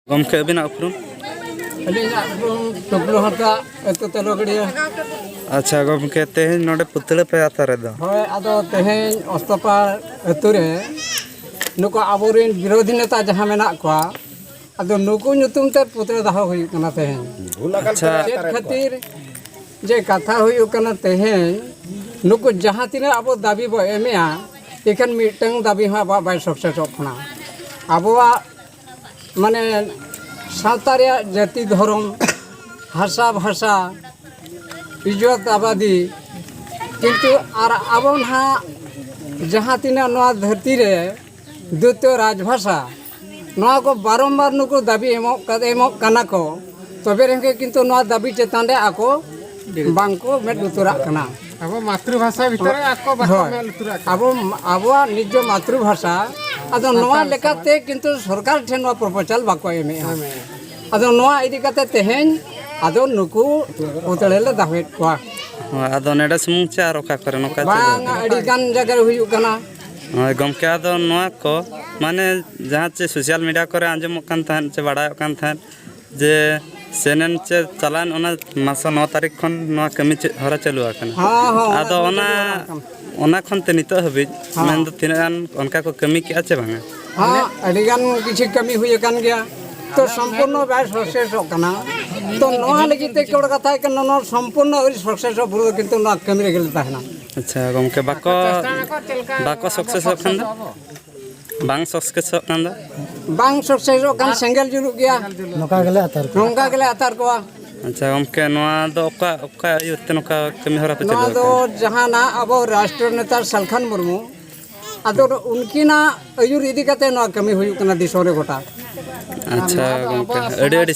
गमके अबिना उपरुम टुकलू हटा एतो तेलो गड़िया अच्छा गमके तेहें नोडे पुतले पे आता रे दो होय आदो तेहें अस्तपा अतुरे नुको आबोरिन विरोधी नेता जहां मेना कोआ आदो नुको नुतुम ते पुतले दहो हुई कना तेहें अच्छा चेत खातिर जे कथा हुई कना तेहें नुको जहां तिना आबो दाबी बो एमेया इकन मिटंग दाबी हा बा बाय सक्सेस कना आबोआ माने सावतारिया जाति धर्म भाषा भाषा इज्जत आबादी किंतु आर आबो ना जहाँ तीना नवा धरती रे द्वितीय राजभाषा नवा को बारंबार नुको दाबी एमोक कना को तबे रेंगे किंतु नवा दाबी चेतान रे आको बांको मेड लुतुरा कना अब मातृभाषा भीतर आको बाको में लुतुरा आबो आबो निज मातृभाषा अदो नवा लेकाते किंतु सरकार ठेन नवा प्रपोजल बाको एमे अदो नवा इदी कते तेहेन अदो नुकु उतलेले दावेट कोआ आदो नेडा सुमुंग चे आर ओका करे नोका बांग अडी गान जगह हुयु कना गमके आदो नोआ को माने जहाँ चे सोशल मीडिया करे आंजम कान थान चे बाडाय कान थान जे सेनेन चे चलान ओना मास 9 तारीख खन नोआ कमी चे हरा चालू आकना हां आदो ओना खन ते नितो हबि मेन दो तिनान उनका को कमी के आचे बांगा हां अडी गान किछि कमी हुय कान गया तो संपूर्ण बाय सक्सेस कना तो नोआ लगिते केवड़ कथा के नो संपूर्ण और सक्सेस बुरो किंतु नोआ कमी रे गेल ताहना अच्छा गमके बाको सक्सेस खन बांग सक्सेस खन बांग सक्सेस कान सेंगल जुलु गया नोका गेले आतार को अच्छा गमके नोआ दो ओका युते नोका कमी हरा पे नोआ चलो दो जहाना अब राष्ट्रीय नेता सलखान मुर्मू आदो उनकीना अयुर इदी कते नोआ कमी हुयु कना दिसो रे गोटा अच्छा गमके अड़ी अड़ी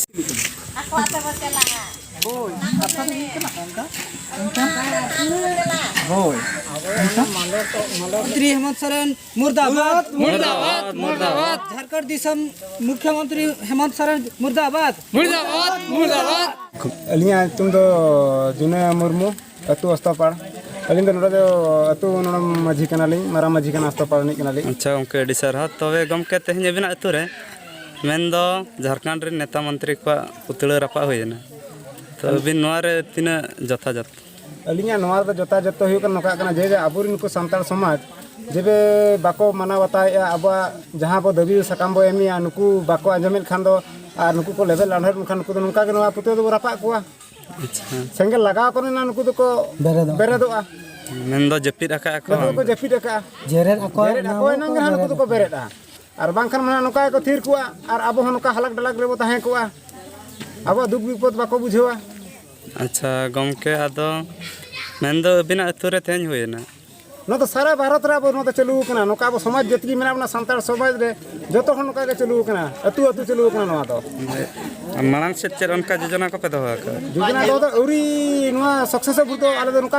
मंत्री हेमंत सोरेन मुर्दाबाद मुर्दाबाद मुर्दाबाद झारखंड दिसम मुख्यमंत्री हेमंत सोरेन मुर्दाबाद मुर्दाबाद मुर्दाबाद अलिया तुम दो जुने मुर्मू अतु अस्तपाड़ अलिंग नोडे अतु नोड माझी कनाली मारा माझी कना अस्तपाड़ नि कनाली अच्छा गमके अड़ी सरहा तबे गमके तेहें बिना अतु रे मेन दो झारखंड रे नेता मंत्री को पुतले रपा होयना तो बिन नोआ रे तिना जथा जत अलिया नोआ द जोता जत्तो हुई कन नोका कना जे आबुरिन को संताल समाज जेबे बाको माना बताया अब जहाँ बो दबी सकाम बो एमिया नुकु बाको आंजमिल खान दो और नुकु को लेवल लानहर खान नुकु नुका के नोआ पुते दो रपा कोआ अच्छा सेंगल लगाव कोने ना नुकु को बेरेदोआ मेन दो जपिद आका को जपिद आका जेरेद अको नंग हान नुकु को बेरेदा और बांखान मना नुका को थीर कोआ और अब नुका हलक डलक रे बो ताहे कोआ अब दुख विपद बाको बुझेवा अच्छा गमके आदो मेन दो बिना अतु रे तेहें होयना नो तो सारा भारत रे अब नो तो चलू कना नोका अब समाज जतकी मेना अपना संताल समाज रे जतो हन नोका के चलू कना अतु अतु चलू कना नोआ तो मांग से चेर उनका योजना को पे दो का योजना दो औरी नोआ सक्सेस बुतो आले दो नोका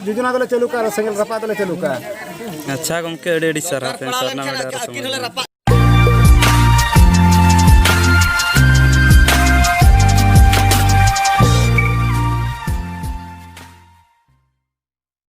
योजना दले चलू का सेंगल रपा दले चलू का अच्छा गमके अड़ी अड़ी सरहा सरना मेडा